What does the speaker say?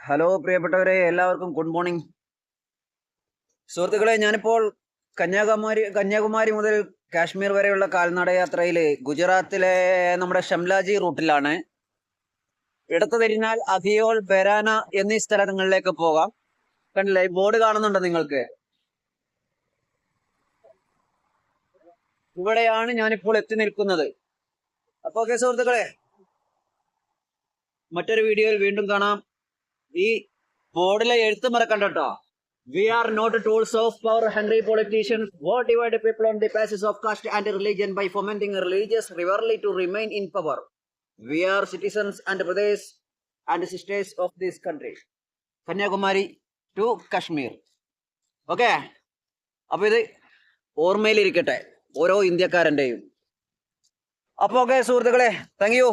Hello പ്രിയപ്പെട്ടവരെ, എല്ലാവർക്കും good morning. സുഹൃത്തുക്കളെ, ഞാനിപ്പോൾ കന്യാകുമാരി മുതൽ കാശ്മീർ വരെയുള്ള കാൽനട യാത്രയിൽ ഗുജറാത്തിലെ നമ്മുടെ ഷംലാജി റൂട്ടിലാണ്. ഇടത്ത് തിരിഞ്ഞാൽ അധിയോൾ, ബെരാന എന്നീ സ്ഥലങ്ങളിലേക്ക് പോകാം. കണ്ടില്ലേ, ബോർഡ് കാണുന്നുണ്ടോ നിങ്ങൾക്ക്? ഇവിടെയാണ് ഞാനിപ്പോൾ എത്തി നിൽക്കുന്നത്. അപ്പൊ ഓക്കെ സുഹൃത്തുക്കളെ, മറ്റൊരു വീഡിയോയിൽ വീണ്ടും കാണാം. ഈ ബോർഡിലെ എഴുത്ത് മറക്കണ്ട കേട്ടോ. We are not tools of power-hungry politicians who divide people on the basis of caste and religion by fomenting a religious rivalry to remain in power. We are citizens and brothers and sisters of this country. Kanyakumari to Kashmir. Okay, അപ്പൊ ഇത് ഓർമ്മയിലിരിക്കട്ടെ ഓരോ ഇന്ത്യക്കാരൻ്റെയും. അപ്പോൾ okay സുഹൃത്തുക്കളെ, thank you.